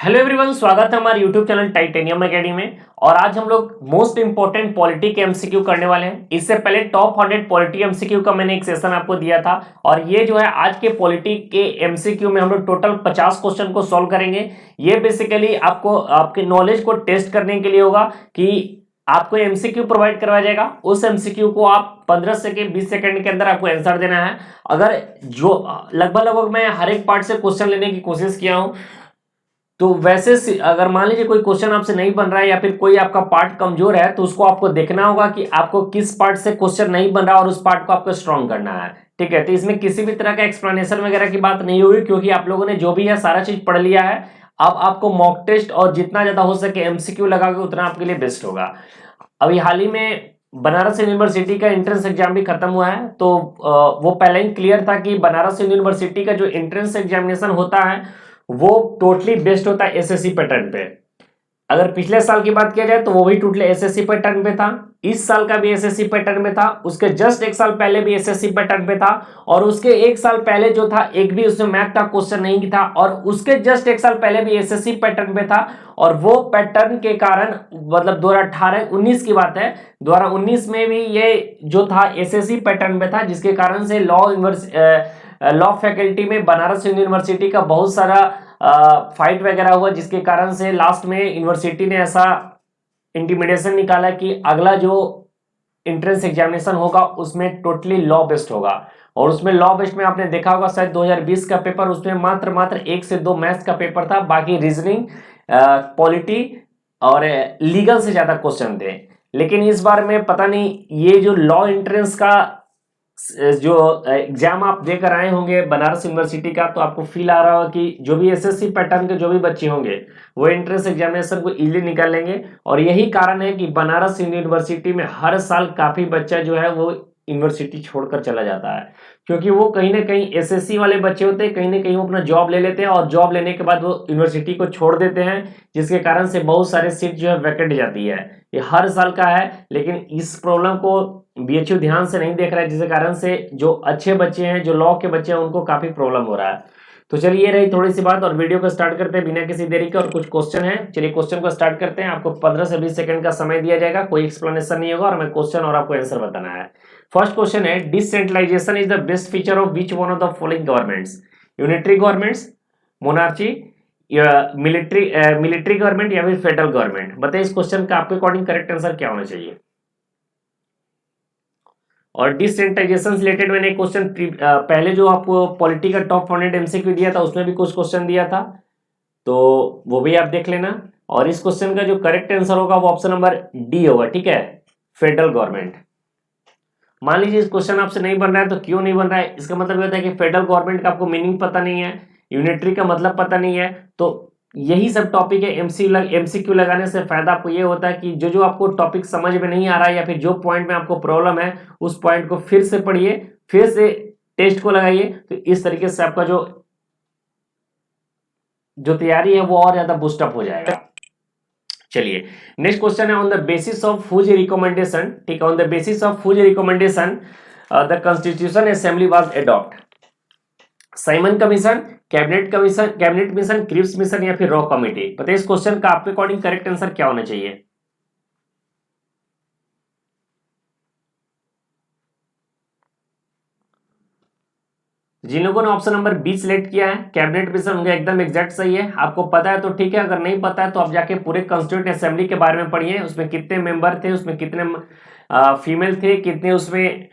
Hello everyone, स्वागत है हमारे यूट्यूब चैनल टाइटेनियम एकेडमी में। और आज हम लोग मोस्ट इंपॉर्टेंट पॉलिटी के एमसीक्यू करने वाले हैं। इससे पहले टॉप 100 पॉलिटी एमसीक्यू का मैंने एक सेशन आपको दिया था, और ये जो है आज के पॉलिटी के एमसीक्यू में हम लोग टोटल 50 क्वेश्चन को सॉल्व करेंगे। ये बेसिकली आपको आपके नॉलेज को टेस्ट करने के लिए होगा कि आपको एमसीक्यू प्रोवाइड करवाया जाएगा। उस एमसीक्यू को आप 15 से 20 सेकंड के अंदर आपको आंसर देना है। अगर जो लगभग मैं हर एक पार्ट से क्वेश्चन लेने की कोशिश किया हूं, तो वैसे अगर मान लीजिए कोई क्वेश्चन आपसे नहीं बन रहा है या फिर कोई आपका पार्ट कमजोर है, तो उसको आपको देखना होगा कि आपको किस पार्ट से क्वेश्चन नहीं बन रहा और उस पार्ट को आपको स्ट्रॉन्ग करना है। ठीक है, तो इसमें किसी भी तरह का एक्सप्लेनेशन वगैरह की बात नहीं होगी, क्योंकि आप लोगों ने जो भी है सारा चीज पढ़ लिया है। अब आपको मॉक टेस्ट और जितना ज्यादा हो सके एमसीक्यू लगा के उतना आपके लिए बेस्ट होगा। अभी हाल ही में बनारस यूनिवर्सिटी का एंट्रेंस एग्जाम भी खत्म हुआ है, तो वो पहले ही क्लियर था कि बनारस यूनिवर्सिटी का जो एंट्रेंस एग्जामिनेशन होता है वो टोटली बेस्ड होता है एसएससी पैटर्न पे। अगर पिछले साल की बात किया जाए तो वो भी टोटली एसएससी पैटर्न पे था, इस साल का भी एसएससी पैटर्न में था, उसके जस्ट एक साल पहले भी एसएससी पैटर्न पे था, और उसके एक साल पहले जो था एक भी उसमें मैथ का क्वेश्चन नहीं था, और उसके जस्ट एक साल पहले भी एसएससी पैटर्न पे था। और वो पैटर्न के कारण मतलब 2018-19 की बात है, 2019 में भी ये जो था एसएससी पैटर्न पे था, जिसके कारण से लॉ फैकल्टी में बनारस यूनिवर्सिटी का बहुत सारा फाइट वगैरह हुआ, जिसके कारण से लास्ट में यूनिवर्सिटी ने ऐसा इंटिमिडेशन निकाला कि अगला जो एंट्रेंस एग्जामिनेशन होगा उसमें टोटली लॉ बेस्ड होगा। और उसमें लॉ बेस्ड में आपने देखा होगा शायद 2020 का पेपर, उसमें मात्र 1 से 2 मैथ्स का पेपर था, बाकी रीजनिंग, पॉलिटी और लीगल से ज्यादा क्वेश्चन थे। लेकिन इस बार में पता नहीं, ये जो लॉ एंट्रेंस का जो एग्जाम आप देकर आए होंगे बनारस यूनिवर्सिटी का, तो आपको फील आ रहा होगा कि जो भी एसएससी पैटर्न के जो भी बच्चे होंगे वो एंट्रेंस एग्जामिनेशन को इजीली निकाल लेंगे। और यही कारण है कि बनारस यूनिवर्सिटी में हर साल काफी बच्चा जो है वो यूनिवर्सिटी छोड़कर चला जाता है, क्योंकि वो कहीं ना कहीं एसएससी वाले बच्चे होते हैं, कहीं ना कहीं वो अपना जॉब ले लेते हैं, और जॉब लेने के बाद वो यूनिवर्सिटी को छोड़ देते हैं, जिसके कारण से बहुत सारे सीट जो है वैकेंट जाती है। ये हर साल का है, लेकिन इस प्रॉब्लम को बीएचयू ध्यान से नहीं देख रहा है, जिसके कारण से जो अच्छे बच्चे हैं, जो लॉ के बच्चे हैं, उनको काफी प्रॉब्लम हो रहा है। तो चलिए, ये रही थोड़ी सी बात, और वीडियो को स्टार्ट करते हैं बिना किसी देरी के। और कुछ क्वेश्चन है, चलिए क्वेश्चन को स्टार्ट करते हैं। आपको 15 से 20 सेकंड का समय दिया जाएगा, कोई एक्सप्लेनेशन नहीं होगा, और हमें क्वेश्चन और आपको आंसर बताना है। फर्स्ट क्वेश्चन है, decentralisation is the best feature of which one of the following governments? Unitary governments, monarchy, military government, या फिर फेडरल गवर्नमेंट? बताइए इस क्वेश्चन का आपके अकॉर्डिंग करेक्ट आंसर क्या होना चाहिए। और डिसेंट्रलाइजेशन रिलेटेड मैंने एक क्वेश्चन पहले जो आपको पॉलिटी का टॉप 100 एमसीक्यू दिया था, उसमें भी कुछ क्वेश्चन दिया था, तो वो भी आप देख लेना। और इस क्वेश्चन का जो करेक्ट आंसर होगा वो ऑप्शन नंबर डी होगा। ठीक है, फेडरल गवर्नमेंट। मान लीजिए इस क्वेश्चन आपसे नहीं बन रहा है, तो क्यों नहीं बन रहा है, इसका मतलब ये होता है कि फेडरल गवर्नमेंट का आपको मीनिंग पता नहीं है, यूनिटरी का मतलब पता नहीं है। तो यही सब टॉपिक है, एमसीक्यू लगाने से फायदा आपको ये होता है कि जो जो आपको टॉपिक समझ में नहीं आ रहा है, या फिर जो पॉइंट में आपको प्रॉब्लम है, उस पॉइंट को फिर से पढ़िए, फिर से टेस्ट को लगाइए। तो इस तरीके से आपका जो तैयारी है वो और ज्यादा बूस्टअप हो जाएगा। चलिए, नेक्स्ट क्वेश्चन है, on the basis of whose recommendation, ठीक है, on the basis of whose recommendation the constitution assembly was adopt? Simon commission, cabinet mission, Cripps mission, या फिर रॉ कमेटी? बताइए इस क्वेश्चन का आपके अकॉर्डिंग करेक्ट आंसर क्या होना चाहिए। जिन लोगों ने ऑप्शन नंबर बी सिलेक्ट किया है, कैबिनेट मिशन, उनका एकदम एग्जैक्ट सही है। आपको पता है तो ठीक है, अगर नहीं पता है तो आप जाके पूरे कॉन्स्टिट्यूएंट असेंबली के बारे में पढ़िए, उसमें कितने मेंबर थे, उसमें कितने फीमेल थे, कितने उसमें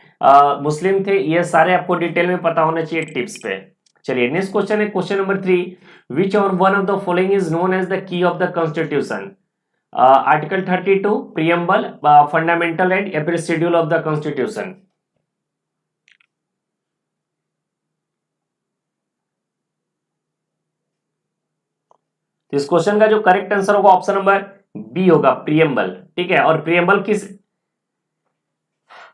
मुस्लिम थे, ये सारे आपको डिटेल में पता होना चाहिए टिप्स पे। चलिए, नेक्स्ट क्वेश्चन है, question number 3, which on one of the following is known as the key of the constitution? Article 32, preamble, fundamental right, या फिर शेड्यूल ऑफ द कॉन्स्टिट्यूशन? तो इस क्वेश्चन का जो करेक्ट आंसर होगा ऑप्शन नंबर बी होगा, preamble. ठीक है, और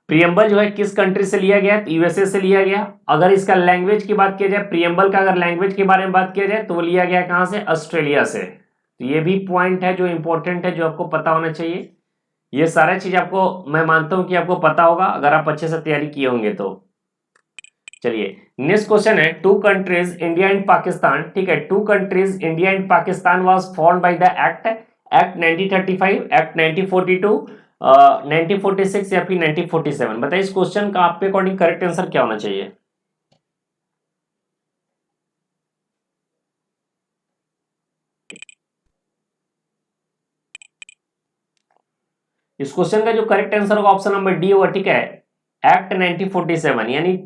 प्रियम्बल जो है किस कंट्री से लिया गया? यूएसए से लिया गया। अगर इसका लैंग्वेज की बात किया जाए, प्रियम्बल का अगर लैंग्वेज के बारे में बात किया जाए, तो वो लिया गया कहां से? ऑस्ट्रेलिया से। तो ये भी पॉइंट है जो इंपॉर्टेंट है, जो आपको पता होना चाहिए। ये सारा चीज आपको, मैं मानता हूं कि आपको पता होगा अगर आप अच्छे से तैयारी किए होंगे तो। चलिए नेक्स्ट क्वेश्चन है, two countries India and Pakistan, ठीक है, two countries India and Pakistan was formed by the act 1935, act 1942, 1946 या फिर 1947। बताइए इस क्वेश्चन का आपके अकॉर्डिंग करेक्ट आंसर क्या होना चाहिए। इस क्वेश्चन का जो करेक्ट आंसर होगा ऑप्शन नंबर डी होगा, ठीक है, एक्ट 1947, यानी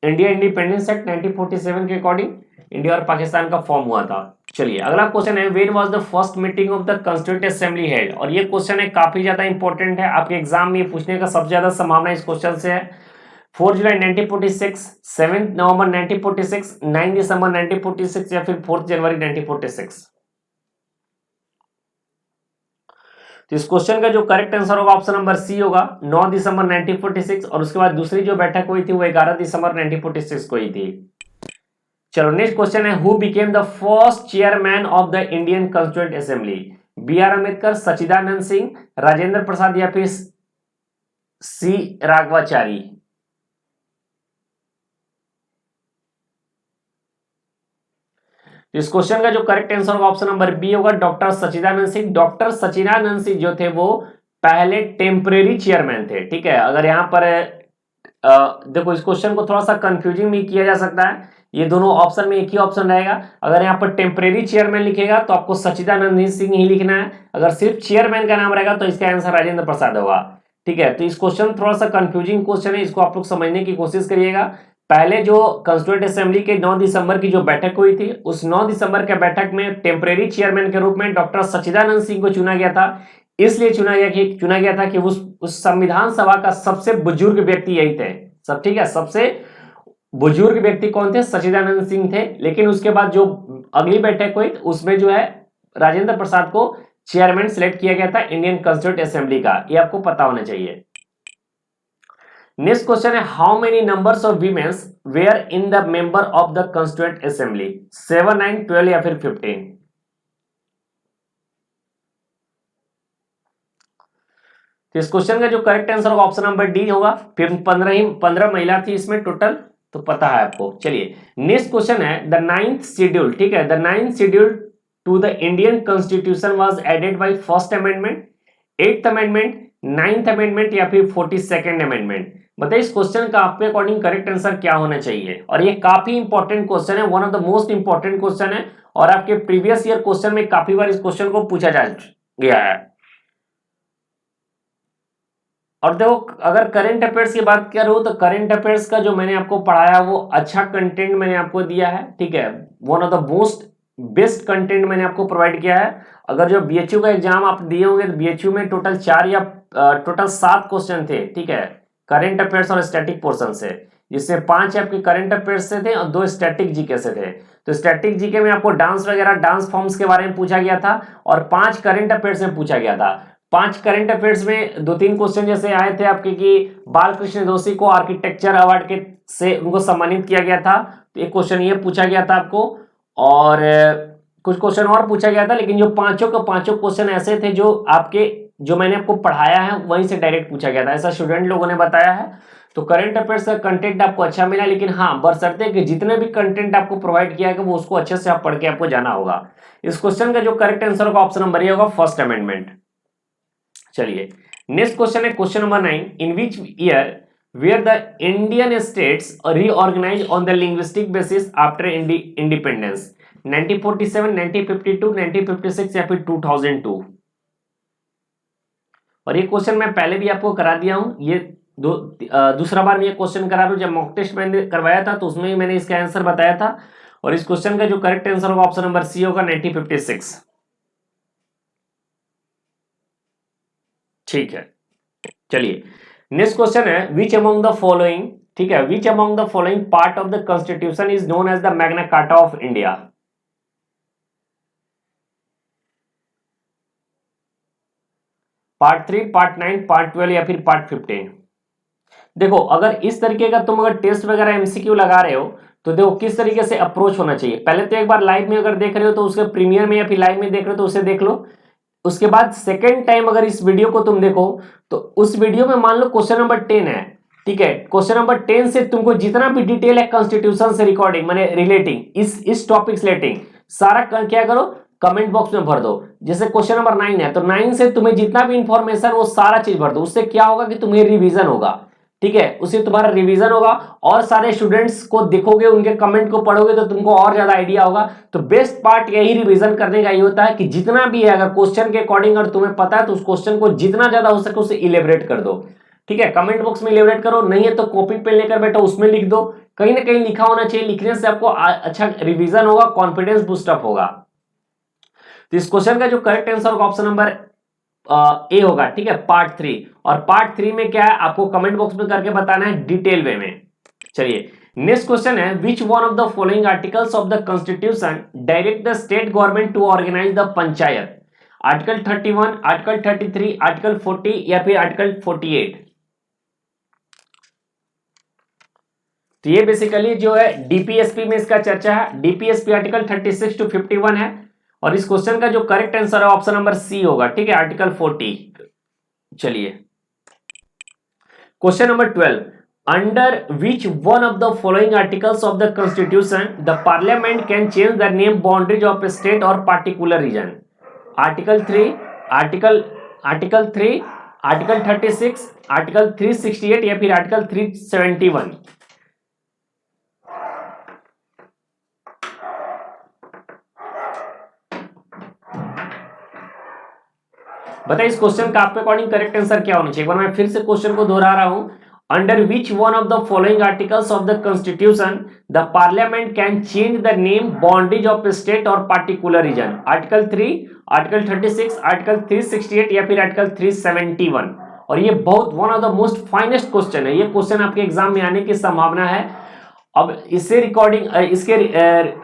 इंडिया इंडिपेंडेंस एक्ट 1947 के अकॉर्डिंग इंडिया और पाकिस्तान का फॉर्म हुआ था। चलिए अगला क्वेश्चन है, when was the first meeting of the constituent assembly held, और ये क्वेश्चन है काफी ज्यादा इंपॉर्टेंट है, आपके एग्जाम में पूछने का सबसे ज्यादा संभावना इस क्वेश्चन से है। 4 जुलाई 1946, 7 नवंबर 1946, 9 दिसंबर 1946 या फिर 4 जनवरी 1946। तो इस क्वेश्चन का जो करेक्ट आंसर होगा ऑप्शन नंबर सी होगा, 9 दिसंबर 1946, और उसके बाद दूसरी जो बैठक हुई थी वो 11 दिसंबर 1946 को हुई थी। चलो नेक्स्ट क्वेश्चन है, who became the first chairman of the Indian constituent assembly, B R Ambedkar, Sachchidanand Singh, Rajendra Prasad या फिर सी राघवाचारी। इस क्वेश्चन का जो करेक्ट आंसर होगा ऑप्शन नंबर बी होगा, डॉक्टर सच्चिदानंद सिंह। डॉक्टर सच्चिदानंद सिंह जो थे वो पहले टेम्परेरी चेयरमैन थे, ठीक है। अगर यहाँ पर देखो इस क्वेश्चन को थोड़ा सा कंफ्यूजिंग भी किया जा सकता है, ये दोनों ऑप्शन में एक ही ऑप्शन रहेगा। अगर यहाँ पर टेम्परेरी चेयरमैन लिखेगा तो आपको सच्चिदानंद सिंह ही लिखना है, अगर सिर्फ चेयरमैन का नाम रहेगा तो इसका आंसर राजेंद्र प्रसाद होगा, ठीक है। तो इस क्वेश्चन थोड़ा सा कंफ्यूजिंग क्वेश्चन है, इसको आप लोग समझने की कोशिश करिएगा। पहले जो कॉन्स्टिट्यूएंट असेंबली के 9 दिसंबर की जो बैठक हुई थी, उस 9 दिसंबर के बैठक में टेम्परेरी चेयरमैन के रूप में डॉक्टर सच्चिदानंद सिंह को चुना गया था। इसलिए चुना गया था कि उस संविधान सभा का सबसे बुजुर्ग व्यक्ति यही थे, सब ठीक है। सबसे बुजुर्ग व्यक्ति कौन थे, सच्चिदानंद सिंह थे। लेकिन उसके बाद जो अगली बैठक हुई उसमें जो है राजेंद्र प्रसाद को चेयरमैन सिलेक्ट किया गया था इंडियन कॉन्स्टिट्यूएंट असेंबली का, ये आपको पता होना चाहिए। नेक्स्ट क्वेश्चन है, how many numbers of womens were in the member of the constituent assembly, 7, 9, 12 या फिर 15। तो इस क्वेश्चन का जो करेक्ट आंसर होगा ऑप्शन नंबर डी होगा, फिर 15 महिला थी इसमें टोटल, तो पता है आपको। चलिए नेक्स्ट क्वेश्चन है, द 9th शेड्यूल, ठीक है, the 9th schedule to the Indian constitution was added by first amendment, 8th amendment, 9th amendment या फिर 42nd अमेंडमेंट। बताइए इस क्वेश्चन का आपके अकॉर्डिंग करेक्ट आंसर क्या होना चाहिए। और ये काफी इंपॉर्टेंट क्वेश्चन है, one of the most important question है, और आपके प्रीवियस ईयर क्वेश्चन में काफी बार इस क्वेश्चन को पूछा जा गया है। और देखो अगर करंट अफेयर्स की बात करूं तो करंट अफेयर्स का जो मैंने आपको पढ़ाया वो अच्छा कंटेंट मैंने आपको दिया है, ठीक है। One of the most best content मैंने आपको प्रोवाइड किया है। अगर जो बीएचयू का एग्जाम आप दिए होंगे तो बीएचयू में टोटल 7 क्वेश्चन थे, ठीक है, करंट अफेयर्स और स्टैटिक पोर्शन से, जिससे 5 आपके करंट अफेयर्स से थे और 2 स्टैटिक जीके से थे। तो स्टैटिक जीके में आपको डांस वगैरह, डांस फॉर्म्स के बारे में पूछा गया था, और 5 करंट अफेयर्स में पूछा गया था। 5 करंट अफेयर्स में 2-3 क्वेश्चन जैसे आए थे आपके कि बालकृष्ण जोशी को आर्किटेक्चर अवार्ड के से उनको सम्मानित किया गया था, तो एक क्वेश्चन ये पूछा गया था आपको, और कुछ क्वेश्चन और पूछा गया था। लेकिन जो पांचों क्वेश्चन ऐसे थे जो आपके, जो मैंने आपको पढ़ाया है वहीं से डायरेक्ट पूछा गया था, ऐसा स्टूडेंट लोगों ने बताया है। तो करंट अफेयर्स का कंटेंट आपको अच्छा मिला, लेकिन हाँ बशर्ते कि जितने भी कंटेंट आपको प्रोवाइड किया है वो उसको अच्छे से आप पढ़ के आपको जाना होगा। इस क्वेश्चन का जो करेक्ट आंसर होगा ऑप्शन नंबर ए होगा, फर्स्ट अमेंडमेंट। चलिए नेक्स्ट क्वेश्चन है question number 9, in which year were the Indian states reorganise on the linguistic basis after independence, 1947, 1952, 1956 या फिर 2002। और ये क्वेश्चन मैं पहले भी आपको करा दिया हूं, ये दूसरा बार मैं ये क्वेश्चन करा रहा हूं। जब मॉक टेस्ट मैंने करवाया था तो उसमें ही मैंने इसका आंसर बताया था, और इस क्वेश्चन का जो करेक्ट आंसर होगा ऑप्शन नंबर सी होगा, 1956। ठीक है, चलिए नेक्स्ट क्वेश्चन है, विच अमंग द फॉलोइंग, ठीक है, which among the following part of the constitution is known as the Magna Carta of India. Part 3, part 9, part 12 या फिर पार्ट 15। देखो अगर इस तरीके का तुम अगर टेस्ट वगैरह एमसीक्यू लगा रहे हो तो देखो किस तरीके से अप्रोच होना चाहिए। पहले तो एक बार लाइव में अगर देख रहे हो तो उसके प्रीमियर में या फिर लाइव में देख रहे हो तो उसे देख लो। उसके बाद सेकेंड टाइम अगर इस वीडियो को तुम देखो तो उस वीडियो में मान लो क्वेश्चन नंबर 10 है, ठीक है। क्वेश्चन नंबर 10 से तुमको जितना भी डिटेल है कॉन्स्टिट्यूशन से रिकॉर्डिंग माने रिलेटिंग इस टॉपिक से रिलेटिंग सारा क्या करो कमेंट बॉक्स में भर दो। जैसे क्वेश्चन नंबर 9 है तो 9 से तुम्हें जितना भी इंफॉर्मेशन वो सारा चीज भर दो। उससे क्या होगा कि तुम्हें रिवीजन होगा, ठीक है, उससे तुम्हारा रिवीजन होगा और सारे स्टूडेंट्स को देखोगे, उनके कमेंट को पढ़ोगे तो तुमको और ज्यादा आइडिया होगा। तो बेस्ट पार्ट यही रिवीजन करने का ये होता है कि जितना भी है अगर क्वेश्चन के अकॉर्डिंग अगर तुम्हें पता है तो उस क्वेश्चन को जितना ज्यादा हो सके उसे इलेबरेट कर दो, ठीक है। कमेंट बॉक्स में इलेबरेट करो, नहीं है तो कॉपी पेन लेकर बैठो उसमें लिख दो, कहीं ना कहीं लिखा होना चाहिए। लिखने से आपको अच्छा रिवीजन होगा, कॉन्फिडेंस बूस्टअप होगा। तो इस क्वेश्चन का जो करेक्ट आंसर होगा ऑप्शन नंबर ए होगा, ठीक है, पार्ट 3। और पार्ट 3 में क्या है आपको कमेंट बॉक्स में करके बताना है डिटेल वे में। चलिए नेक्स्ट क्वेश्चन है, which one of the following articles of the constitution direct the state government to organise the panchayat? Article 31, article 33, article 40 या फिर आर्टिकल 48? तो ये बेसिकली जो है डीपीएसपी में इसका चर्चा है। डीपीएसपी आर्टिकल 36 टू 51 है और इस क्वेश्चन का जो करेक्ट आंसर है ऑप्शन नंबर सी होगा, ठीक है, आर्टिकल 40। चलिए question number 12, under which one of the following articles of the constitution the parliament can change the name boundaries of a state और particular region? Article 3, article 3, article 36, article 368 या फिर article 371? बताइए इस question का आपके according correct answer क्या होना चाहिए। एक बार मैं फिर से क्वेश्चन को दोहरा रहा हूं, under which one of the following articles of the constitution the parliament can change the name boundaries of state और particular region? Article 3, article 36, article 368 या फिर आर्टिकल 371? और ये बहुत one of the most finest question है, ये question आपके exam में आने की संभावना है। अब इससे रिकॉर्डिंग इसके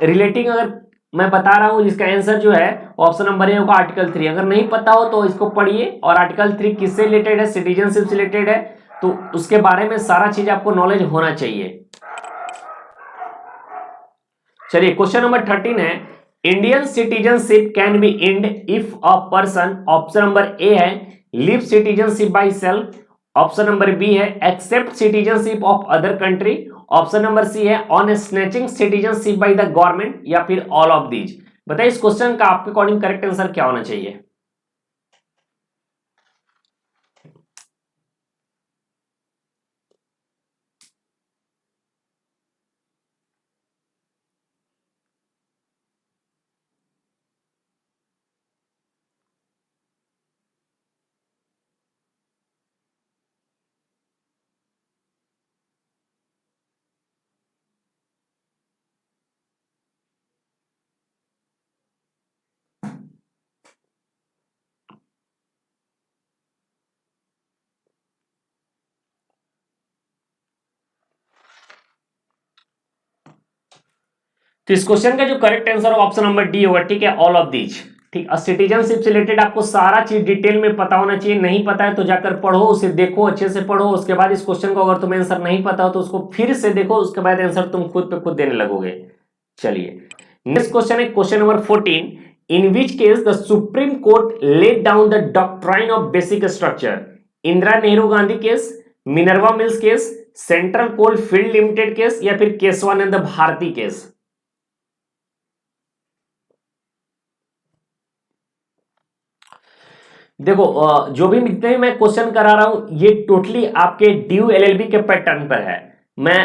रिलेटिंग अगर मैं बता रहा हूं, जिसका आंसर जो है ऑप्शन नंबर ए होगा आर्टिकल 3। अगर नहीं पता हो तो इसको पढ़िए। और आर्टिकल 3 किससे रिलेटेड है? सिटीजनशिप से रिलेटेड है, तो उसके बारे में सारा चीज आपको नॉलेज होना चाहिए। चलिए क्वेश्चन नंबर 13 है, Indian citizenship can be end if a person, option number A है leave citizenship by self, option number B है accept citizenship of other country, option number C है on snatching citizenship by the government या फिर all of these? बताइए इस question का आपके according correct answer क्या होना चाहिए। तो इस क्वेश्चन का जो correct answer option number D होगा, ठीक है, ऑल ऑफ दीज। ठीक, सिटीजनशिप से रिलेटेड आपको सारा चीज डिटेल में पता होना चाहिए। नहीं पता है तो जाकर पढ़ो, उसे देखो, अच्छे से पढ़ो। उसके बाद इस क्वेश्चन को अगर तुम्हें आंसर नहीं पता हो तो उसको फिर से देखो, उसके बाद आंसर तुम खुद पे खुद देने लगोगे। चलिए नेक्स्ट क्वेश्चन है question number 14, in which case the supreme court laid down the doctrine of basic structure? Indira Nehru Gandhi case, Minerva mills case, central coal field limited case या फिर केशवानंद भारती केस? देखो जो भी जितने भी मैं क्वेश्चन करा रहा हूं ये टोटली आपके ड्यू एलएलबी के पैटर्न पर है। मैं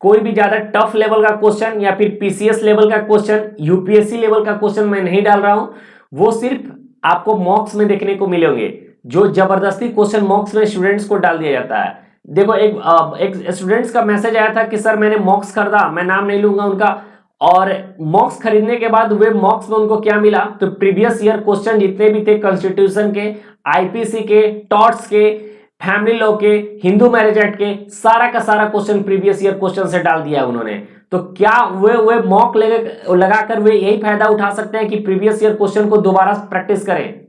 कोई भी ज्यादा टफ लेवल का क्वेश्चन या फिर पीसीएस लेवल का क्वेश्चन, यूपीएससी लेवल का क्वेश्चन मैं नहीं डाल रहा हूं। वो सिर्फ आपको मॉक्स में देखने को मिलेंगे, जो जबरदस्ती क्वेश्चन मॉक्स में स्टूडेंट्स को डाल दिया जाता है। देखो एक स्टूडेंट्स का मैसेज आया था कि सर मैंने मॉक्स खरीदा, मैं नाम नहीं लूंगा उनका, और मॉक्स खरीदने के बाद वे मॉक्स में उनको क्या मिला, तो प्रीवियस ईयर क्वेश्चन जितने भी थे कॉन्स्टिट्यूशन के, आईपीसी के, टॉट्स के, फैमिली लॉ के, हिंदू मैरिज एक्ट के, सारा का सारा क्वेश्चन प्रीवियस ईयर क्वेश्चन से डाल दिया उन्होंने। तो क्या वे मॉक लगाकर वे यही फायदा उठा सकते हैं कि प्रीवियस ईयर क्वेश्चन को दोबारा प्रैक्टिस करें?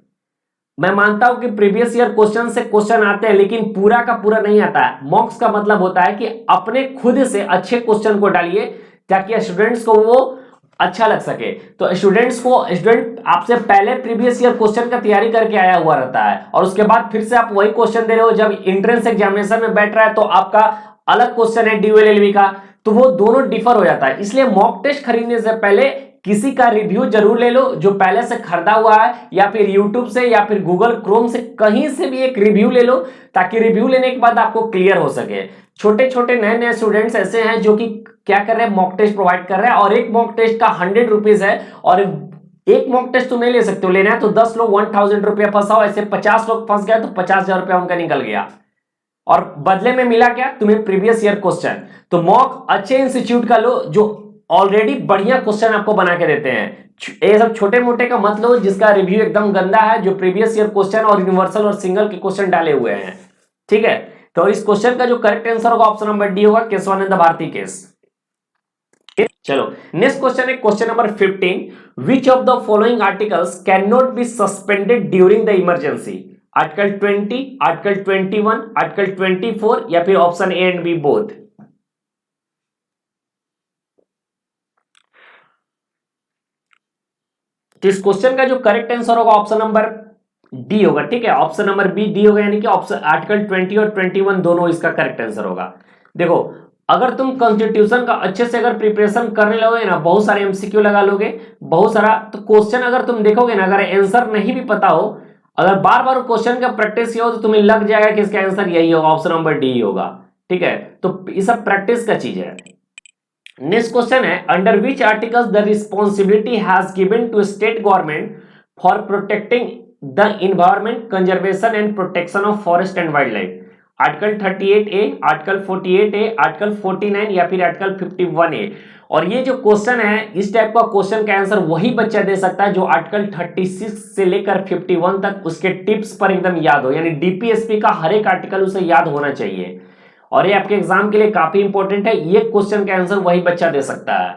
मैं मानता हूं कि प्रीवियस ईयर क्वेश्चन से क्वेश्चन आते हैं लेकिन पूरा का पूरा नहीं आता है। मॉक्स का मतलब होता है कि अपने खुद से अच्छे क्वेश्चन को डालिए ताकि स्टूडेंट्स को वो अच्छा लग सके। तो स्टूडेंट आपसे पहले प्रीवियस ईयर क्वेश्चन का तैयारी करके आया हुआ रहता है और उसके बाद फिर से आप वही क्वेश्चन दे रहे हो। जब एंट्रेंस एग्जामिनेशन में बैठ रहा है तो आपका अलग क्वेश्चन है DOLLB का, तो वो दोनों डिफर हो जाता है। इसलिए मॉक टेस्ट खरीदने से पहले किसी का रिव्यू जरूर ले लो जो पहले से खरीदा हुआ है, या फिर यूट्यूब से या फिर गूगल क्रोम से कहीं से भी एक रिव्यू ले लो, ताकि रिव्यू लेने के बाद आपको क्लियर हो सके। छोटे छोटे नए नए स्टूडेंट्स ऐसे हैं जो कि क्या कर रहे हैं, मॉक टेस्ट प्रोवाइड कर रहे हैं, और एक मॉक टेस्ट का 100 रुपीज है, और एक मॉक टेस्ट तुम नहीं ले सकते हो, लेना है तो 10 लोग 1000 रुपया फंसाओ, ऐसे 50 लोग फंस गए तो 50,000 रुपया उनका निकल गया, और बदले में मिला क्या, तुम्हें प्रीवियस ईयर क्वेश्चन। तो मॉक अच्छे इंस्टीट्यूट का लो जो ऑलरेडी बढ़िया क्वेश्चन आपको बना के देते हैं, ये सब छोटे मोटे का मत लो जिसका रिव्यू एकदम गंदा है, जो प्रीवियस ईयर क्वेश्चन और यूनिवर्सल और सिंगल के क्वेश्चन डाले हुए हैं। ठीक है, तो इस क्वेश्चन का जो करेक्ट आंसर होगा ऑप्शन नंबर डी होगा, केशवानंद भारती केस। चलो नेक्स्ट क्वेश्चन है question number 15, which of the following articles can not be suspended during the emergency? Article 20, article 21, article 24, या फिर option A and B both. तो इस क्वेश्चन का जो करेक्ट आंसर होगा ऑप्शन नंबर डी होगा। ठीक है, ऑप्शन नंबर बी डी होगा, यानी कि ऑप्शन आर्टिकल 20 और 21 दोनों इसका करेक्ट आंसर होगा। देखो, अगर तुम कॉन्स्टिट्यूशन का अच्छे से अगर प्रिपरेशन करने लगोगे ना, बहुत सारे एमसीक्यू लगा लोगे, बहुत सारा, तो क्वेश्चन अगर तुम देखोगे ना, अगर आंसर नहीं भी पता हो, अगर बार बार क्वेश्चन का प्रैक्टिस किया हो तो तुम्हें लग जाएगा कि इसका आंसर यही होगा, ऑप्शन नंबर डी होगा। ठीक है, तो ये सब प्रैक्टिस का चीज है। नेक्स्ट क्वेश्चन है, under which articles the responsibility has given to state government for protecting the environment, conservation and protection of forest and wild life? Article 38A, article 48A, article 49, या फिर आर्टिकल 51A। और ये जो question है, इस type का question का answer वही बच्चा दे सकता है जो आर्टिकल 36 से लेकर 51 तक उसके टिप्स पर एकदम याद हो, यानी डीपीएसपी का हर एक आर्टिकल उसे याद होना चाहिए, और ये आपके एग्जाम के लिए काफी इंपॉर्टेंट है। ये क्वेश्चन का आंसर वही बच्चा दे सकता है,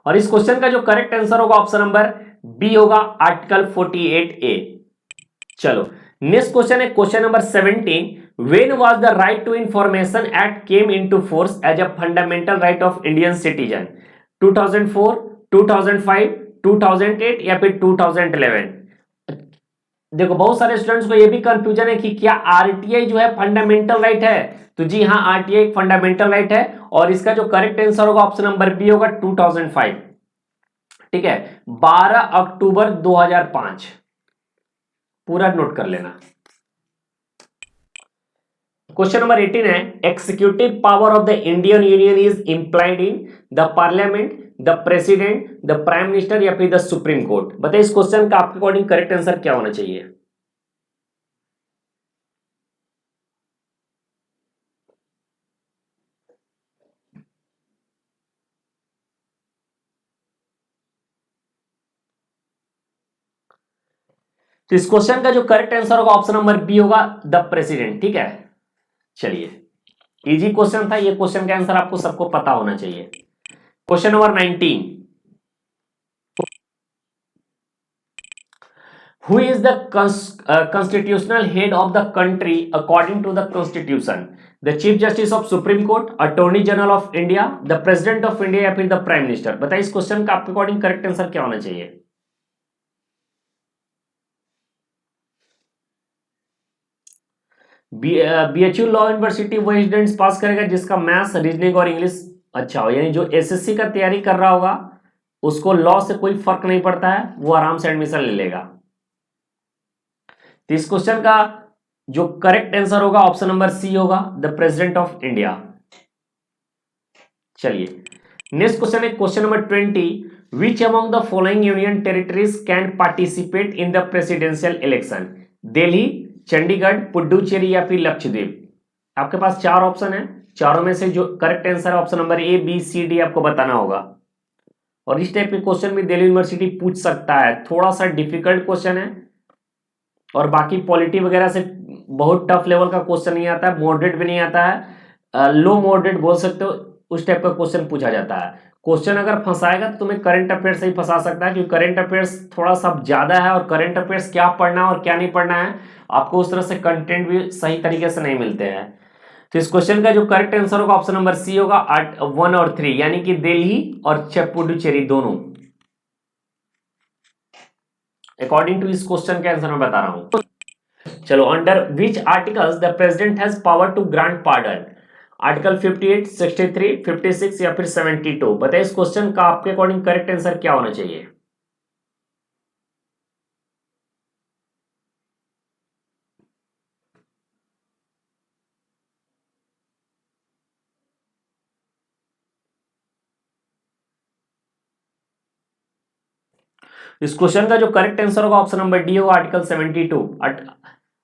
और इस क्वेश्चन का जो करेक्ट आंसर होगा ऑप्शन नंबर बी होगा, आर्टिकल 48A। चलो नेक्स्ट क्वेश्चन है question number 17, when was the right to information act came into force as a fundamental right of Indian citizen? 2004, 2005, 2008, या फिर 2011? देखो, बहुत सारे स्टूडेंट्स को ये भी कंफ्यूजन है कि क्या आरटीआई जो है फंडामेंटल राइट है, तो जी हाँ, आरटीआई फंडामेंटल राइट है, और इसका जो करेक्ट आंसर होगा ऑप्शन नंबर बी होगा, 2005। ठीक है, 12 अक्टूबर 2005, पूरा नोट कर लेना। क्वेश्चन नंबर 18 है, executive power of the Indian union is implied in the parliament, the president, the prime minister, या फिर द सुप्रीम कोर्ट? बताइए इस क्वेश्चन का आपके अकॉर्डिंग करेक्ट आंसर क्या होना चाहिए? तो इस क्वेश्चन का जो करेक्ट आंसर होगा ऑप्शन नंबर बी होगा, द प्रेसिडेंट। ठीक है, चलिए, इजी क्वेश्चन था, ये क्वेश्चन का आंसर आपको सबको पता होना चाहिए। Question number 19, who is the constitutional head of the country according to the constitution? The chief justice of supreme court, attorney general of India, the president of India, या फिर द प्राइम मिनिस्टर? बताइए इस question का आपके according correct answer क्या होना चाहिए? BHU law university वही स्टूडेंट्स पास करेगा जिसका मैथ्स, रीजनिंग और इंग्लिश अच्छा हो, यानी जो एसएससी का तैयारी कर रहा होगा उसको लॉ से कोई फर्क नहीं पड़ता है, वो आराम से एडमिशन ले लेगा। तो इस क्वेश्चन का जो करेक्ट आंसर होगा ऑप्शन नंबर सी होगा, द प्रेसिडेंट ऑफ इंडिया। चलिए नेक्स्ट क्वेश्चन है question number 20, which among the following union territories can participate in the presidential election? Delhi, Chandigarh, Puducherry, या फिर लक्षद्वीप? आपके पास चार ऑप्शन है, चारों में से जो करेक्ट आंसर है option number A, B, C, D आपको बताना होगा। और इस टाइप के क्वेश्चन भी दिल्ली यूनिवर्सिटी पूछ सकता है, थोड़ा सा डिफिकल्ट क्वेश्चन है, और बाकी पॉलिटी वगैरह से बहुत टफ लेवल का क्वेश्चन नहीं आता है, मॉडरेट भी नहीं आता है, लो मॉडरेट बोल सकते हो, उस टाइप का क्वेश्चन पूछा जाता है। क्वेश्चन अगर फंसाएगा तो तुम्हें करंट अफेयर्स से ही फंसा सकता है, क्योंकि करंट अफेयर्स थोड़ा सा ज्यादा है, और करंट अफेयर्स क्या पढ़ना है और क्या नहीं पढ़ना है, आपको उस तरह से कंटेंट भी सही तरीके से नहीं मिलते हैं। तो इस क्वेश्चन का जो करेक्ट आंसर होगा ऑप्शन नंबर सी होगा, 1 और 3, यानी कि दिल्ली और पुडुचेरी दोनों। अकॉर्डिंग टू इस क्वेश्चन के आंसर मैं बता रहा हूं। चलो, under which articles the president has power to grant pardon? Article 58, 63, 56 या फिर 72? बताइए इस क्वेश्चन का आपके अकॉर्डिंग करेक्ट आंसर क्या होना चाहिए? इस क्वेश्चन का जो करेक्ट आंसर होगा ऑप्शन नंबर डी होगा, आर्टिकल 72।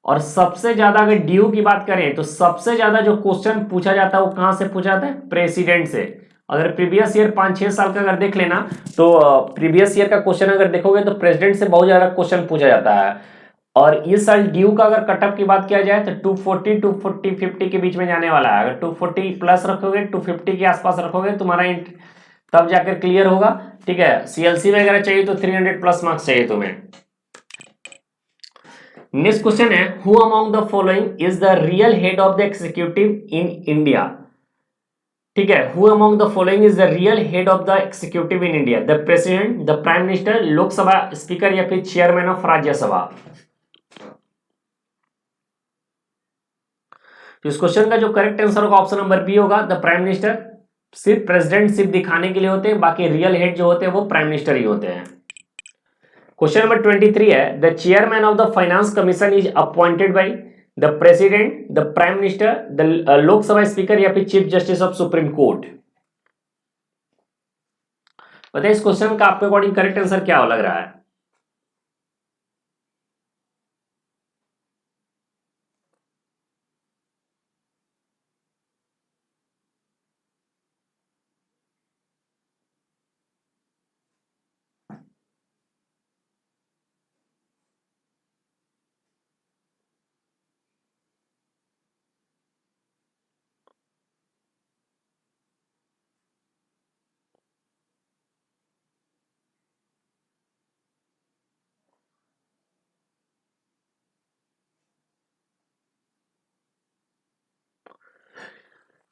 और सबसे ज्यादा अगर ड्यू की बात करें तो सबसे ज्यादा जो क्वेश्चन पूछा जाता है वो कहां से पूछा जाता है? प्रेसिडेंट से। अगर प्रीवियस ईयर 5-6 साल का अगर देख लेना तो प्रीवियस ईयर का क्वेश्चन अगर देखोगे तो प्रेसिडेंट से बहुत ज्यादा क्वेश्चन पूछा जाता है। और इस साल ड्यू का अगर कटअप की बात किया जाए तो 240, 240, 50 के बीच में जाने वाला है। अगर 240 प्लस रखोगे, 250 के आसपास रखोगे, तुम्हारा तब जाकर क्लियर होगा। ठीक है, सीएलसी वगैरह चाहिए तो 300 प्लस मार्क्स चाहिए तुम्हें। नेक्स्ट क्वेश्चन है, who among the following is the real head of the executive in India? ठीक है, who among the following is the real head of the executive in India? The president, the prime minister, Lok Sabha speaker या फिर chairman of Rajya Sabha? तो इस question का जो correct answer होगा option number B होगा, द प्राइम मिनिस्टर। सिर्फ प्रेसिडेंट सिर्फ दिखाने के लिए होते हैं, बाकी रियल हेड जो होते हैं वो प्राइम मिनिस्टर ही होते हैं। क्वेश्चन नंबर 23 है, the chairman of the finance commission is appointed by the president, the prime minister, the Lok Sabha speaker या फिर chief justice of supreme court? बताइए इस क्वेश्चन का आपके अकॉर्डिंग करेक्ट आंसर क्या लग रहा है?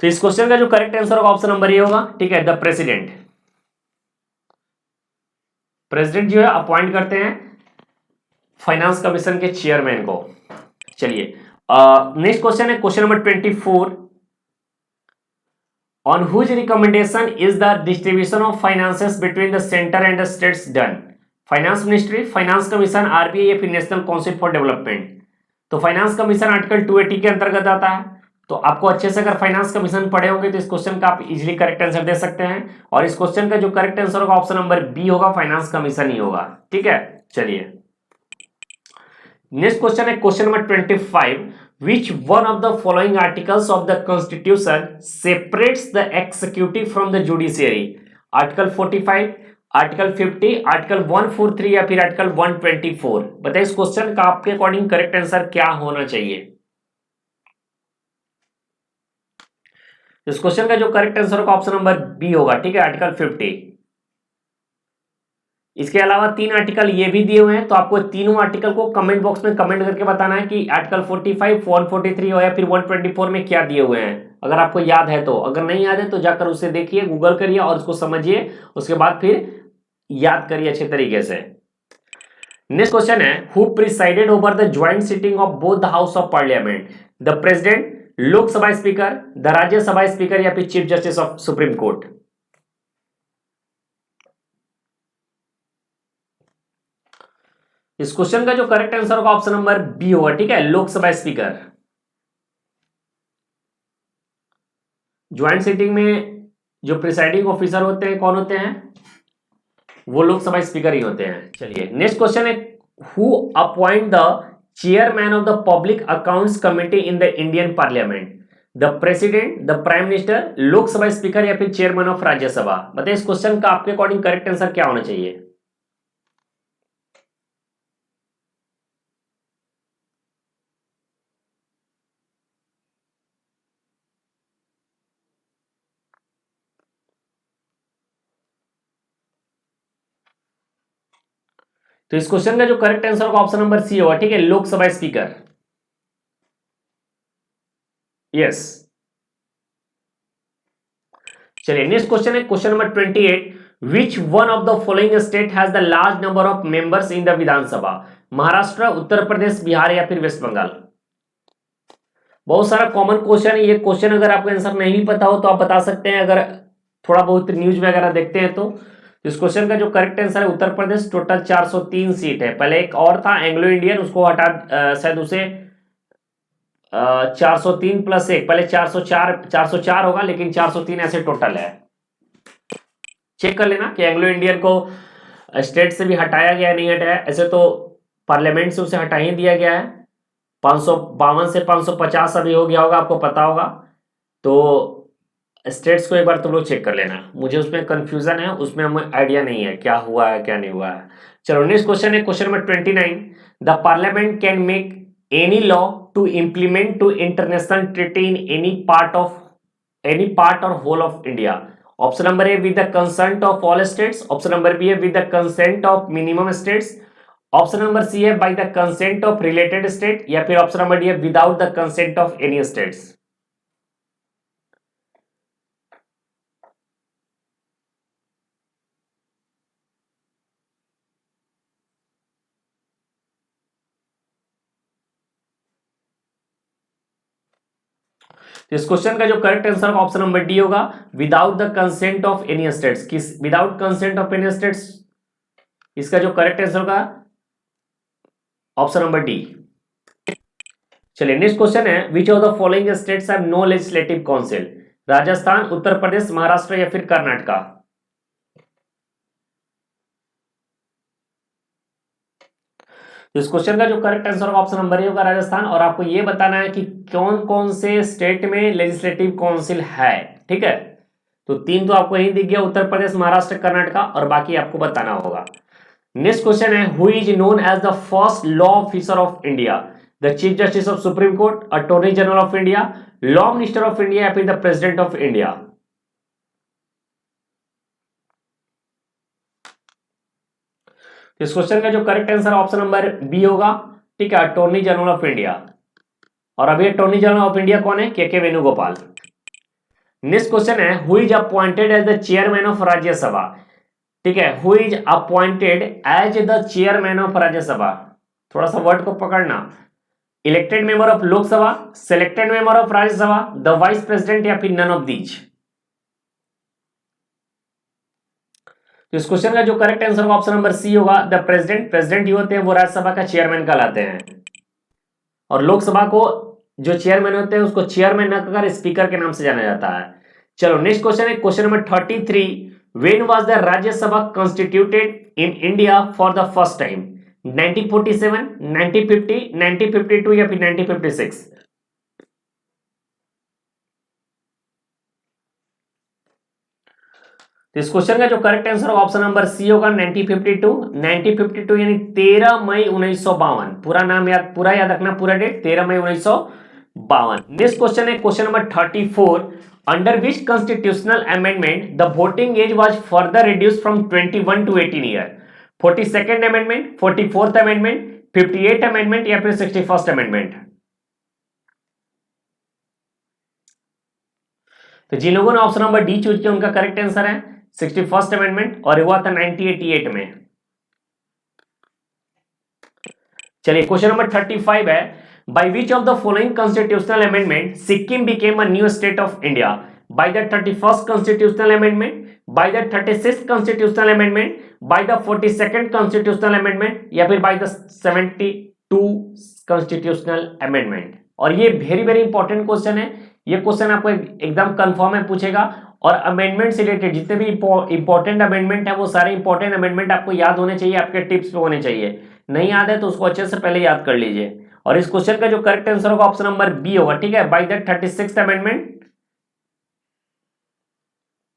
तो इस क्वेश्चन का जो करेक्ट आंसर होगा ऑप्शन नंबर ए होगा। ठीक है, द प्रेसिडेंट। प्रेसिडेंट जो है अपॉइंट करते हैं फाइनेंस कमीशन के चेयरमैन को। चलिए, नेक्स्ट क्वेश्चन है question number 24, on whose recommendation is the distribution of finances between the center and the states done? Finance ministry, finance commission, RBI या फिर नेशनल काउंसिल फॉर डेवलपमेंट? तो finance commission article 280 के अंतर्गत आता है। तो आपको अच्छे से अगर फाइनेंस कमीशन पढ़े होंगे तो इस क्वेश्चन का आप इजीली करेक्ट आंसर दे सकते हैं। और इस क्वेश्चन का जो करेक्ट आंसर होगा ऑप्शन नंबर बी होगा, फाइनेंस कमीशन ही होगा। ठीक है, चलिए नेक्स्ट क्वेश्चन है question number 25, which one of the following articles of the constitution separates the executive from the judiciary? Article 45, article 50, article 143 या फिर आर्टिकल 124? बताइए इस क्वेश्चन का आपके अकॉर्डिंग करेक्ट आंसर क्या होना चाहिए? इस क्वेश्चन का जो करेक्ट आंसर होगा ऑप्शन नंबर बी होगा। ठीक है, आर्टिकल 50। इसके अलावा 3 आर्टिकल ये भी दिए हुए हैं, तो आपको तीनों आर्टिकल को कमेंट बॉक्स में कमेंट करके बताना है कि आर्टिकल 45, 143 या फिर 124 में क्या दिए हुए हैं। अगर आपको याद है तो, अगर नहीं याद है तो जाकर उसे देखिए, गूगल करिए और उसको समझिए, उसके बाद फिर याद करिए अच्छे तरीके से। नेक्स्ट क्वेश्चन है, who presided over the joint sitting of both the house of parliament? The president, Lok Sabha speaker, the Rajya Sabha speaker या फिर chief justice of supreme court? इस क्वेश्चन का जो करेक्ट आंसर होगा ऑप्शन नंबर बी होगा। ठीक है, लोकसभा स्पीकर। ज्वाइंट सिटिंग में जो प्रिसाइडिंग ऑफिसर होते हैं कौन होते हैं? वो लोकसभा स्पीकर ही होते हैं। चलिए नेक्स्ट क्वेश्चन है, who appoint the chairman of the public accounts committee in the Indian parliament? The president, the prime minister, Lok Sabha speaker या फिर चेयरमैन ऑफ राज्यसभा? बताइए इस क्वेश्चन का आपके अकॉर्डिंग करेक्ट आंसर क्या होना चाहिए? तो इस क्वेश्चन का जो करेक्ट आंसर होगा ऑप्शन नंबर सी होगा। ठीक है, लोकसभा स्पीकर। यस। चलिए नेक्स्ट क्वेश्चन है question number 28, which one of the following state has the large number of members in the Vidhan Sabha? Maharashtra, Uttar Pradesh, Bihar या फिर वेस्ट बंगाल। बहुत सारा कॉमन क्वेश्चन है ये क्वेश्चन, अगर आपको आंसर नहीं पता हो तो आप बता सकते हैं, अगर थोड़ा बहुत न्यूज वगैरह देखते हैं तो। इस क्वेश्चन का जो करेक्ट आंसर है उत्तर प्रदेश, टोटल 403 सीट है। पहले एक और था एंग्लो इंडियन, उसको हटा शायद उसे 403 प्लस 1, पहले 404 होगा, लेकिन 403 ऐसे टोटल है। चेक कर लेना कि एंग्लो इंडियन को स्टेट से भी हटाया गया नहीं हटाया, ऐसे तो पार्लियामेंट से उसे हटा ही दिया गया है। 552 से 550 अभी हो गया होगा, आपको पता होगा। तो स्टेट्स को एक बार तुम लोग चेक कर लेना, मुझे उसमें कंफ्यूजन है, उसमें हमें आइडिया नहीं है क्या हुआ है क्या नहीं हुआ है। चलो नेक्स्ट क्वेश्चन है question number 29। The parliament can make any law to implement to international treaty in any part और whole of India. Option number A with the consent of all states, option number B है with the consent of minimum states, option number C है by the consent of related state, या फिर option number D है without the consent of any states. इस question का जो correct answer option number D होगा, without the consent of any states. किस without consent of any states, इसका जो करेक्ट आंसर होगा ऑप्शन नंबर डी। चलिए नेक्स्ट क्वेश्चन है which of the following states have no legislative council. Rajasthan, Uttar Pradesh, Maharashtra या फिर कर्नाटका। तो इस क्वेश्चन का जो correct answer option number A होगा राजस्थान, और आपको ये बताना है कि कौन कौन से स्टेट में लेजिस्लेटिव काउंसिल है। ठीक है, तो 3 तो आपको यही दिख गया, उत्तर प्रदेश, महाराष्ट्र, कर्नाटका, और बाकी आपको बताना होगा। नेक्स्ट क्वेश्चन है who is known as the first law officer of India. The chief justice of supreme court, attorney general of India, law minister of India या फिर द प्रेसिडेंट ऑफ इंडिया। इस क्वेश्चन का जो correct answer option number B होगा। ठीक है, attorney general of India, और अभी अटॉर्नी जनरल ऑफ इंडिया कौन है, के वेणुगोपाल। नेक्स्ट क्वेश्चन है who is appointed as the chairman of Rajya Sabha. ठीक है, who is appointed as the chairman of Rajya Sabha. थोड़ा सा वर्ड को पकड़ना, elected member of Lok Sabha, selected member of Rajya Sabha, the vice president या फिर नन ऑफ दीज। तो इस क्वेश्चन का जो correct answer option number C होगा, द प्रेसिडेंट। प्रेसिडेंट ही होते हैं वो राज्यसभा का चेयरमैन कहलाते हैं, और लोकसभा को जो चेयरमैन होते हैं उसको चेयरमैन न कहकर स्पीकर के नाम से जाना जाता है। चलो नेक्स्ट क्वेश्चन है question number 33। When was the Rajya Sabha constituted in India for the first time. 1947, 1950, 1952 या फिर 1956। तो इस क्वेश्चन का जो correct answer option number C होगा 1952। 1952 यानी 13 मई 1952। पूरा नाम याद, पूरा याद रखना, पूरा डेट 13 मई 1952। नेक्स्ट क्वेश्चन है question number 34। Under which constitutional amendment the voting age was further reduced from 21 to 18 year. 42nd amendment, 44th amendment, 58th amendment या फिर 61st अमेंडमेंट। तो जिन लोगों ने ऑप्शन नंबर डी चूज किया उनका करेक्ट आंसर है 61st amendment, और हुआ था 1988 में। चलिए क्वेश्चन नंबर 35 है by which of the following constitutional amendment Sikkim became a new state of India? By the 31st constitutional amendment, by the 36th constitutional amendment, by the 42nd constitutional amendment या फिर by the 72 constitutional amendment। और ये very very important question है, ये question आपको एकदम confirm है पूछेगा, और अमेंडमेंट से रिलेटेड जितने भी इंपॉर्टेंट अमेंडमेंट है वो सारे इंपॉर्टेंट अमेंडमेंट आपको याद होने चाहिए, आपके टिप्स पे होने चाहिए। नहीं याद है तो उसको अच्छे से पहले याद कर लीजिए। और इस क्वेश्चन का जो करेक्ट आंसर होगा ऑप्शन नंबर बी होगा। ठीक है, बाय द 36th अमेंडमेंट।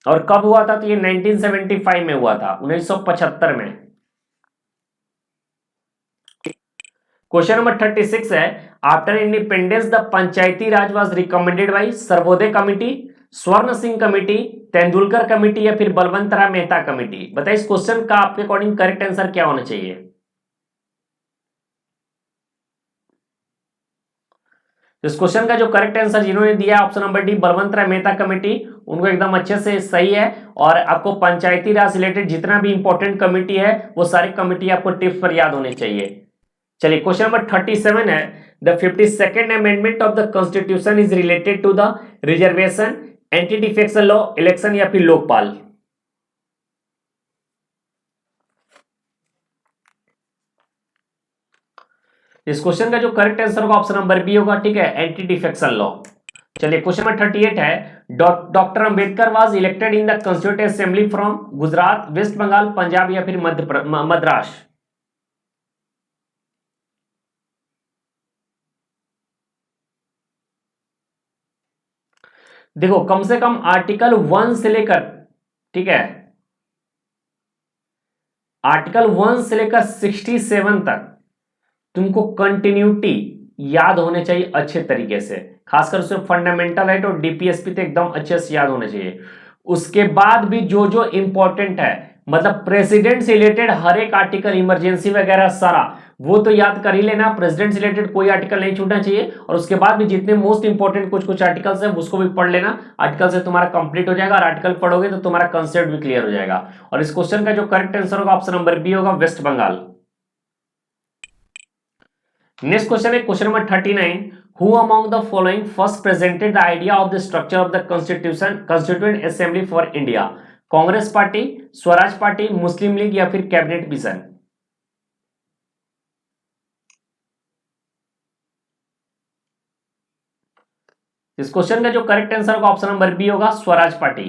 और कब हुआ था, तो ये 1975 में हुआ था, 1975 में। क्वेश्चन नंबर 36 है after independence the Panchayati Raj was recommended by Sarvodaya committee, स्वर्ण सिंह कमेटी, तेंदुलकर कमेटी या फिर बलवंत राय मेहता कमेटी। बताइए इस क्वेश्चन का आपके अकॉर्डिंग करेक्ट आंसर क्या होना चाहिए। इस क्वेश्चन का जो करेक्ट आंसर जिन्होंने दिया ऑप्शन नंबर डी बलवंत राय मेहता कमेटी, उनको एकदम अच्छे से सही है। और आपको पंचायती राज रिलेटेड जितना भी इंपॉर्टेंट कमेटी है वो सारी कमेटी आपको टिप्स पर याद होने चाहिए। चलिए क्वेश्चन नंबर 37 है, the 52nd amendment of the constitution is related to the reservation, anti defection law, election या फिर लोकपाल। इस क्वेश्चन का जो करेक्ट आंसर होगा ऑप्शन नंबर बी होगा, ठीक है, एंटी डिफेक्शन लॉ। चलिए क्वेश्चन नंबर 38 है, doctor Ambedkar was elected in the constituent assembly from Gujarat, West Bengal, Punjab या फिर मद्रास। देखो कम से कम आर्टिकल 1 से लेकर, ठीक है, आर्टिकल 1 से लेकर 67 तक तुमको कंटिन्यूटी याद होने चाहिए अच्छे तरीके से, खासकर उसमें फंडामेंटल राइट और डीपीएसपी तो एकदम अच्छे से याद होने चाहिए। उसके बाद भी जो जो इंपॉर्टेंट है, मतलब प्रेसिडेंट से रिलेटेड हर एक आर्टिकल, इमरजेंसी वगैरह सारा, वो तो याद कर ही लेना। प्रेसिडेंट से रिलेटेड कोई आर्टिकल नहीं छूटना चाहिए, और उसके बाद भी जितने मोस्ट इंपॉर्टेंट कुछ कुछ आर्टिकल्स है उसको भी पढ़ लेना। आर्टिकल से तुम्हारा कंप्लीट हो जाएगा, और आर्टिकल पढ़ोगे तो तुम्हारा कंसेप्ट भी क्लियर हो जाएगा। और इस क्वेश्चन का जो करेक्ट आंसर होगा ऑप्शन नंबर बी होगा, वेस्ट बंगाल। नेक्स्ट क्वेश्चन है question number 39, who among the following first presented the idea of the structure of the constitution constituent assembly for India? Congress party, Swaraj party, Muslim league या फिर cabinet mission? इस question का जो correct answer होगा option number B होगा, Swaraj party.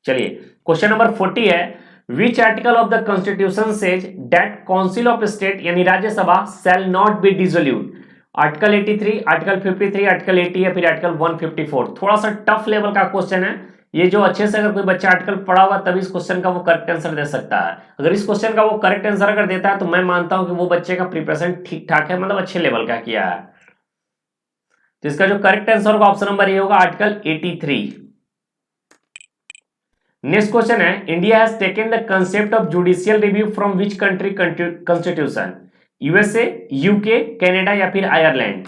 चलिए question number 40 है, which article of the constitution says that council of state यानी Rajya Sabha shall not be dissolute? Article 83, article 53, article 80 या फिर आर्टिकल 154? थोड़ा सा टफ लेवल का क्वेश्चन है ये, जो अच्छे से अगर कोई बच्चा आर्टिकल पढ़ा हुआ तभी इस क्वेश्चन का वो करेक्ट आंसर दे सकता है। अगर इस क्वेश्चन का वो करेक्ट आंसर अगर देता है तो मैं मानता हूं कि वो बच्चे का प्रिपरेशन ठीक ठाक है, मतलब अच्छे लेवल का किया है। तो इसका जो करेक्ट आंसर होगा ऑप्शन नंबर ए होगा, आर्टिकल 83। नेक्स्ट क्वेश्चन है, India has taken the concept of judicial review from which country constitution? USA, UK, Canada या फिर आयरलैंड?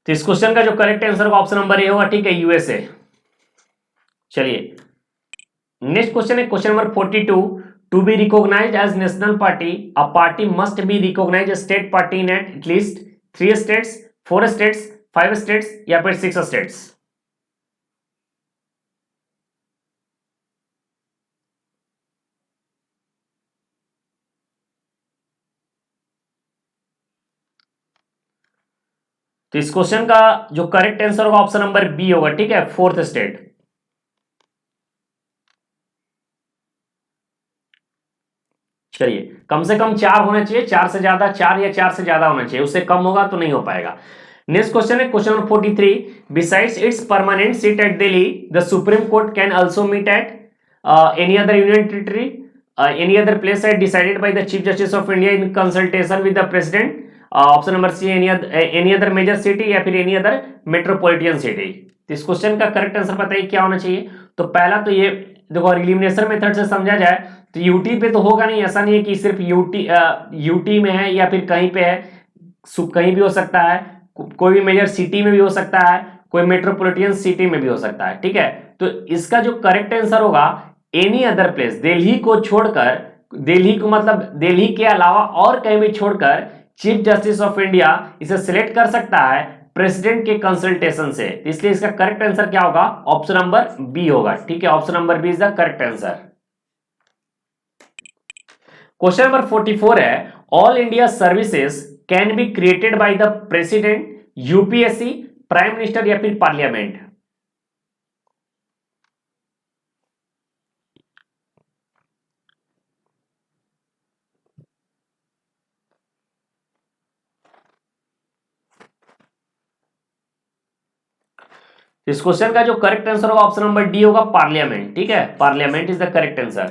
तो इस क्वेश्चन का जो करेक्ट आंसर होगा ऑप्शन नंबर ए होगा, ठीक है, यूएसए। चलिए नेक्स्ट क्वेश्चन है question number 42, to be recognised as national party a party must be recognised state party in at least 3 states, 4 states, 5 states या फिर 6 स्टेट्स? तो इस क्वेश्चन का जो करेक्ट आंसर होगा ऑप्शन नंबर बी होगा, ठीक है, 4th स्टेट। चलिए कम से कम 4 होना चाहिए, 4 से ज्यादा, 4 या 4 से ज्यादा होना चाहिए, उससे कम होगा तो नहीं हो पाएगा। नेक्स्ट क्वेश्चन है question number 43, besides its permanent seat at Delhi the supreme court can also meet at any other union territory, any other place at decided by the chief justice of India in consultation with the president? Option number C, any other major city या फिर any other metropolitan city? तो इस question का correct answer बताइए क्या होना चाहिए। तो पहला तो ये देखो, एलिमिनेशन मेथड से समझा जाए तो यूटी पे तो होगा नहीं, ऐसा नहीं है कि सिर्फ यूटी में है या फिर कहीं पे है, कहीं भी हो सकता है, कोई भी मेजर सिटी में भी हो सकता है, कोई मेट्रोपॉलिटन सिटी में भी हो सकता है, ठीक है। तो इसका जो करेक्ट आंसर होगा, एनी अदर प्लेस, दिल्ली को छोड़कर, दिल्ली को मतलब दिल्ली के अलावा और कहीं भी छोड़कर चीफ जस्टिस ऑफ इंडिया इसे सिलेक्ट कर सकता है प्रेसिडेंट के कंसल्टेशन से। इसलिए इसका करेक्ट आंसर क्या होगा, ऑप्शन नंबर बी होगा, ठीक है, option number B is the correct answer. Question number 44 है, all India services can be created by the president, UPSC, prime minister या फिर पार्लियामेंट? इस क्वेश्चन का जो करेक्ट आंसर होगा ऑप्शन नंबर डी होगा, पार्लियामेंट। ठीक है, parliament is the correct answer.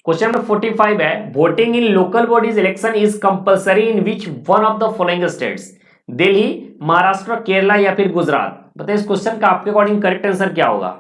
Question number 45 है, voting in local bodies election is compulsory in which one of the following states? Delhi, Maharashtra, Kerala या फिर गुजरात? बताइए इस क्वेश्चन का आपके अकॉर्डिंग करेक्ट आंसर क्या होगा?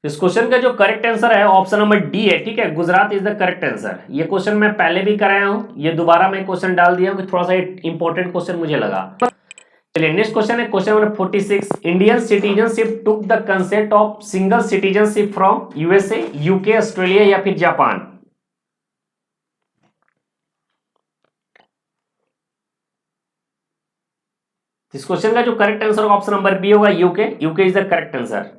इस क्वेश्चन का जो करेक्ट आंसर है ऑप्शन नंबर डी है। ठीक है, Gujarat is the correct answer. ये क्वेश्चन मैं पहले भी कराया हूं, ये दोबारा मैं क्वेश्चन डाल दिया हूं कि थोड़ा सा इंपॉर्टेंट क्वेश्चन मुझे लगा। चलिए नेक्स्ट क्वेश्चन है question number 46, Indian citizenship took the concept of single citizenship from USA, UK, Australia या फिर जापान? इस क्वेश्चन का जो करेक्ट आंसर होगा ऑप्शन नंबर बी होगा, UK. UK is the correct answer.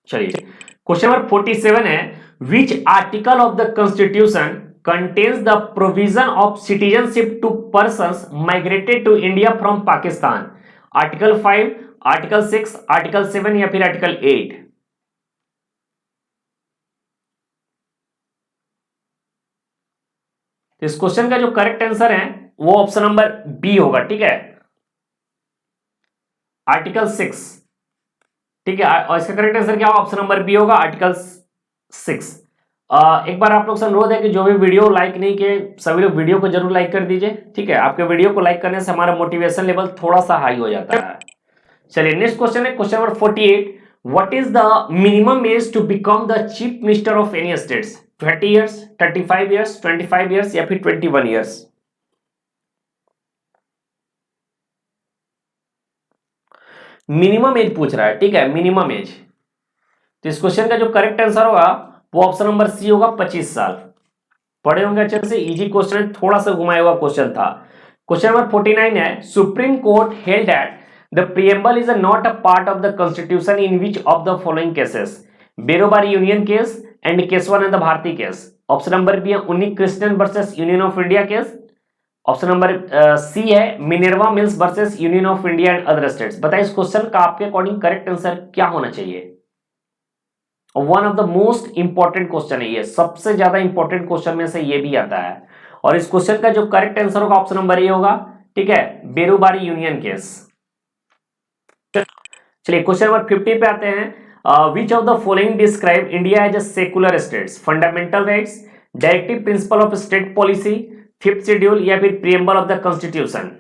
चलिए क्वेश्चन नंबर 47 है, which article of the constitution contains the provision of citizenship to persons migrated to India from Pakistan? Article 5, article 6, article 7 या फिर article 8? तो इस question का जो correct answer है वो ऑप्शन नंबर बी होगा। ठीक है, आर्टिकल 6। ठीक है, और इसका करेक्ट आंसर क्या होगा? ऑप्शन नंबर बी होगा, आर्टिकल 6। एक बार आप लोग से अनुरोध है कि जो भी वीडियो लाइक नहीं किए सभी लोग वीडियो को जरूर लाइक कर दीजिए। ठीक है, आपके वीडियो को लाइक करने से हमारा मोटिवेशन लेवल थोड़ा सा हाई हो जाता है। चलिए नेक्स्ट क्वेश्चन है question number 48, what is the minimum age to become the chief minister of any states? 30 years, 35 years, 25 years या फिर 21 ईयर्स? मिनिमम एज पूछ रहा है। ठीक है, मिनिमम एज। तो इस क्वेश्चन का जो करेक्ट आंसर होगा वो ऑप्शन नंबर सी होगा, 25 साल। पढ़े होंगे अच्छे से, इजी क्वेश्चन है, थोड़ा सा घुमाया हुआ क्वेश्चन था। क्वेश्चन नंबर 49 है, supreme court held that the preamble is not a part of the constitution in which of the following cases? Berubari union case and Kesavananda Bharati case? Option number B है Unni Krishnan versus union of India case. Option number C है Minerva mills versus union of India and other states. बताइए इस question का आपके according correct answer क्या होना चाहिए? One of the most important question है ये, सबसे ज्यादा इंपॉर्टेंट क्वेश्चन में से ये भी आता है। और इस क्वेश्चन का जो करेक्ट आंसर होगा ऑप्शन नंबर ए होगा। ठीक है, बेरोबारी यूनियन केस। चलिए क्वेश्चन नंबर 50 पे आते हैं, which of the following describe India as a secular states? Fundamental rights, directive principle of state policy, fifth schedule या फिर प्रीएम्बल ऑफ द कॉन्स्टिट्यूशन?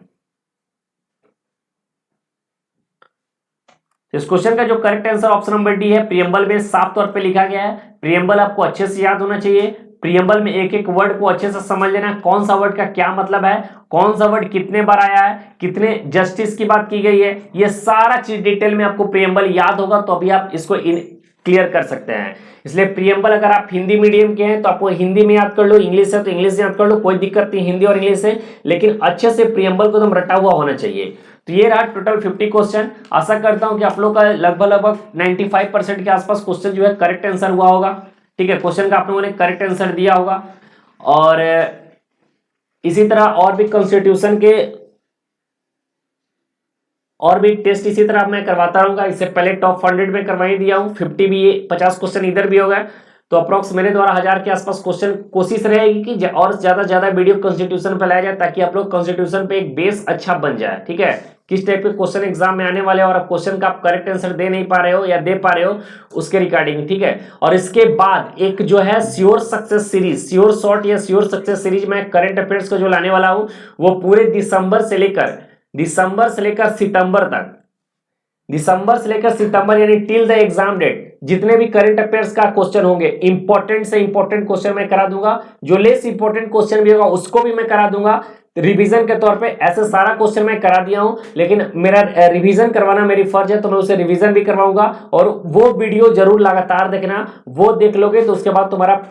इस क्वेश्चन का जो correct answer option number D है, preamble में साफ तौर पे लिखा गया है। प्रीएम्बल आपको अच्छे से याद होना चाहिए। प्रीएम्बल में एक एक वर्ड को अच्छे से समझ लेना, कौन सा वर्ड का क्या मतलब है, कौन सा वर्ड कितने बार आया है, कितने जस्टिस की बात की गई है, ये सारा चीज डिटेल में आपको प्रीएम्बल याद होगा तो अभी आप इसको क्लियर कर सकते हैं। इसलिए प्रीएम्बल अगर आप हिंदी मीडियम के हैं तो आपको हिंदी में याद कर लो, इंग्लिश है तो इंग्लिश याद कर लो, कोई दिक्कत नहीं हिंदी और इंग्लिश से, लेकिन अच्छे से प्रीएम्बल को एकदम रटा हुआ होना चाहिए। तो ये रहा टोटल 50 क्वेश्चन। आशा करता हूं कि आप लोग का लगभग 95% के आसपास क्वेश्चन जो है करेक्ट आंसर हुआ होगा। ठीक है, क्वेश्चन का आप लोगों ने करेक्ट आंसर दिया होगा। और इसी तरह और भी कॉन्स्टिट्यूशन के और भी टेस्ट इसी तरह मैं करवाता रहूंगा। इससे पहले टॉप 100 में करवा ही दिया हूं, 50 भी 50 क्वेश्चन इधर भी हो गए, तो अप्रोक्स मेरे द्वारा 1000 के आसपास क्वेश्चन कोशिश रहेगी कि और ज्यादा वीडियो कॉन्स्टिट्यूशन पर लाया जाए ताकि आप लोग कॉन्स्टिट्यूशन पे एक बेस अच्छा बन जाए। ठीक है, किस टाइप के क्वेश्चन एग्जाम में आने वाले और आप क्वेश्चन का आप करेक्ट आंसर दे नहीं पा रहे हो या दे पा रहे हो उसके रिगार्डिंग। ठीक है, और इसके बाद एक जो है sure success series, sure short या श्योर सक्सेस सीरीज में करंट अफेयर्स को जो लाने वाला हूं वो पूरे दिसंबर से लेकर सितंबर तक, दिसंबर से लेकर सितंबर यानी टिल द एग्जाम डेट जितने भी करंट अफेयर्स का क्वेश्चन होंगे, इंपॉर्टेंट से इंपॉर्टेंट क्वेश्चन मैं करा दूंगा, जो लेस इंपॉर्टेंट क्वेश्चन भी होगा उसको भी मैं करा दूंगा रिवीजन के तौर पे। ऐसे सारा क्वेश्चन मैं करा दिया हूं, लेकिन मेरा रिवीजन करवाना मेरी फर्ज है तो मैं उसे रिवीजन भी करवाऊंगा। और वो वीडियो जरूर लगातार देखना, वो देख लोगे तो उसके बाद तुम्हारा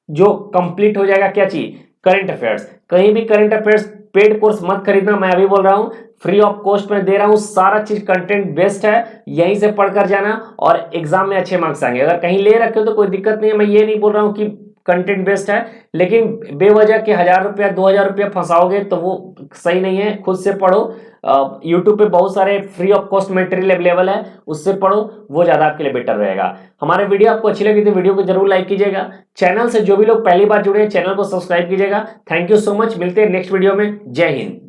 जो कंप्लीट हो जाएगा क्या चीज, करंट अफेयर्स। कहीं भी करंट अफेयर्स पेड कोर्स मत खरीदना, मैं अभी बोल रहा हूं फ्री ऑफ कॉस्ट में दे रहा हूं, सारा चीज कंटेंट बेस्ट है, यहीं से पढ़कर जाना और एग्जाम में अच्छे मार्क्स आएंगे। अगर कहीं ले रखे हो तो कोई दिक्कत नहीं है, मैं ये नहीं बोल रहा हूं कि कंटेंट बेस्ट है, लेकिन बेवजह के 1000 रुपया 2000 रुपया फंसाओगे तो वो सही नहीं है। खुद से पढ़ो, यूट्यूब पे बहुत सारे free of cost material available है, उससे पढ़ो, वो ज्यादा आपके लिए बेटर रहेगा। हमारे वीडियो आपको अच्छी लगी तो वीडियो को जरूर लाइक कीजिएगा। चैनल से जो भी लोग पहली बार जुड़े हैं चैनल को सब्सक्राइब कीजिएगा। थैंक यू सो मच, मिलते हैं नेक्स्ट वीडियो में। जय हिंद।